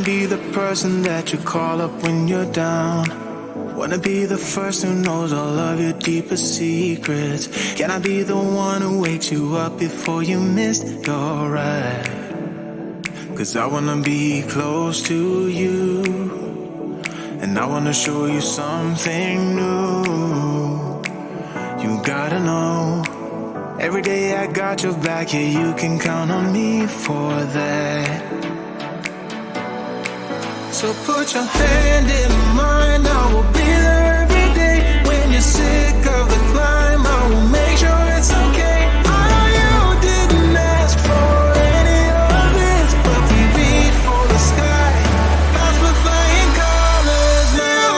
be the person that you call up when you're down. Wanna be the first who knows all of your deepest secrets. Can I be the one who wakes you up before you miss your ride? 'Cause I wanna be close to you, and I wanna show you something new. You gotta know, every day I got your back, yeah, you can count on me for that. So put your hand in mine, I will be there every day. When you're sick of the climb, I will make sure it's okay. I know you didn't ask for any of this, but we reach for the sky. That's for flying colors now.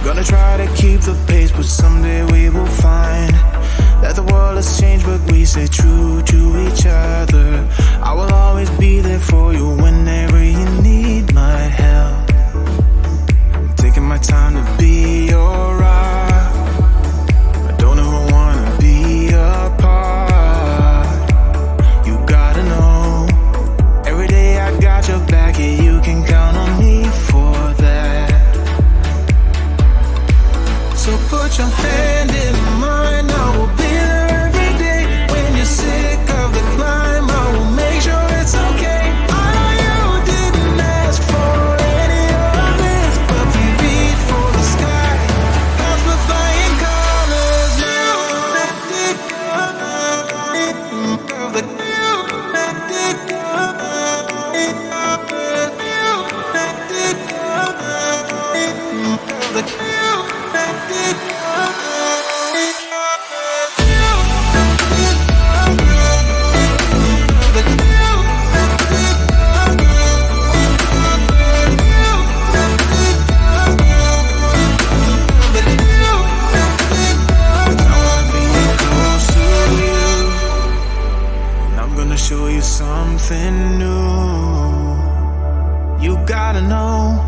Gonna try to keep the pace, but someday we will find that the world has changed, but we stay true to each other. I will always be there for you whenever you need my help. I'm taking my time to be your rock. I don't ever wanna be apart. You gotta know, every day I got your back, yeah, you can count on me for that. So put your hand in mine, I will be there every day. When you're sick of the climb, I will make sure it's okay. I know you didn't ask for any of this, but we reach for the sky. That's for flying colors now. Show you something new. You gotta know,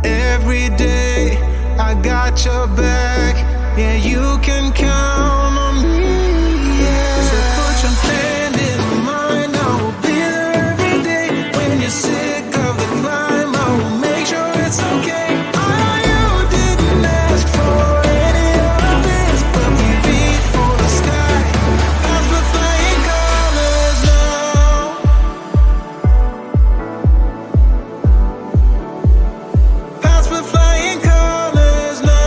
every day I got your back, yeah, you can count on me, yeah. So put your hand in mine, I will be there every day. When you're sick of the climb, I will make sure it's okay. I know you didn't ask for any of this, but we reach for the sky. That's for flying colors now. That's for flying colors now.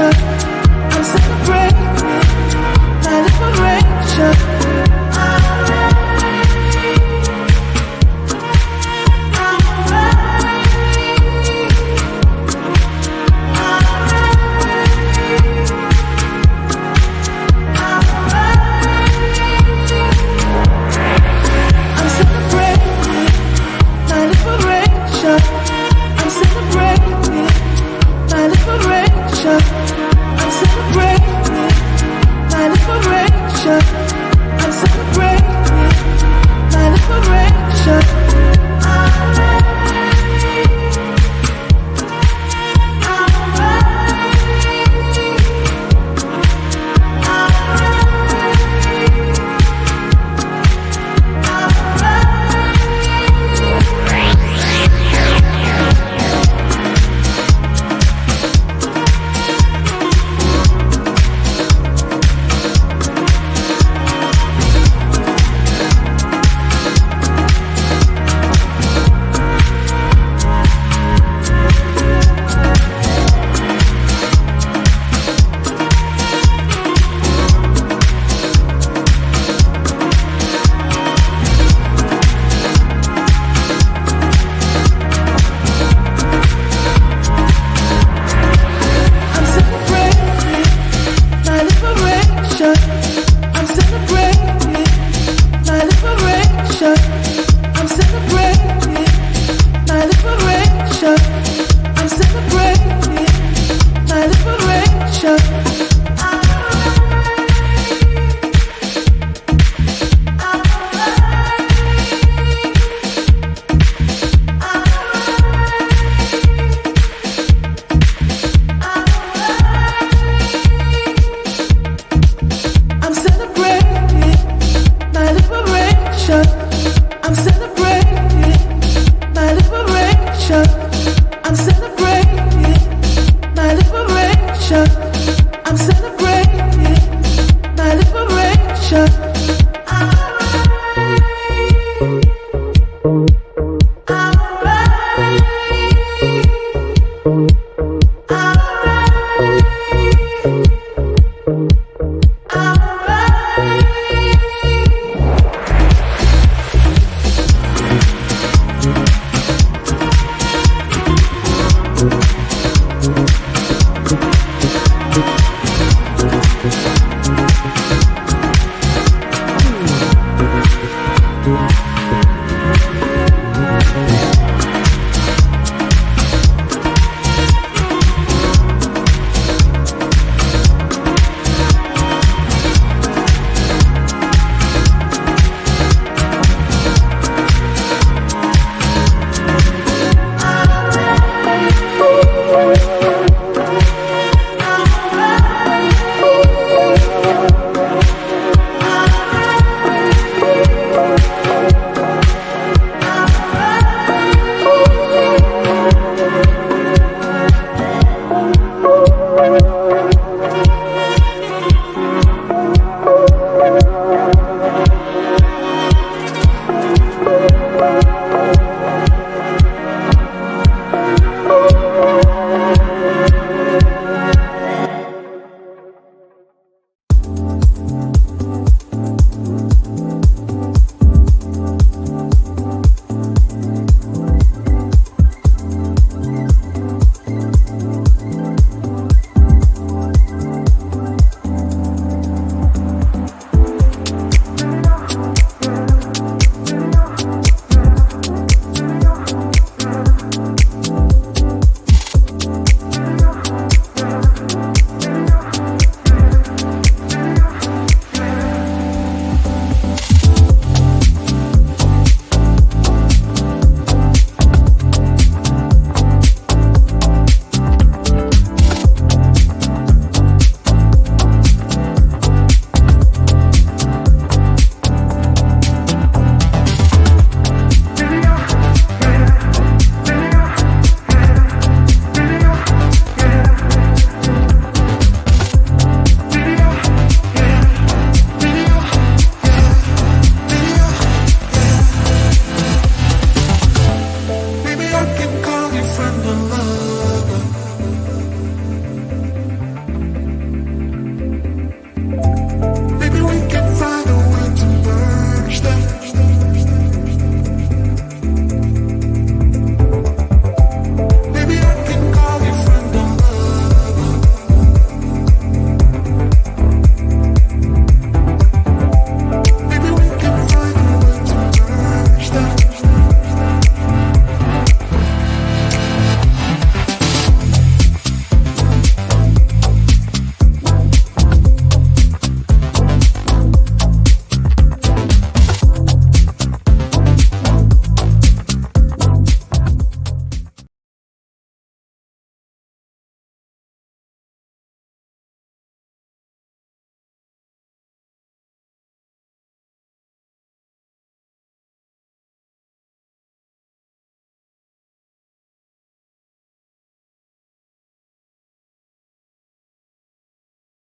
Alright.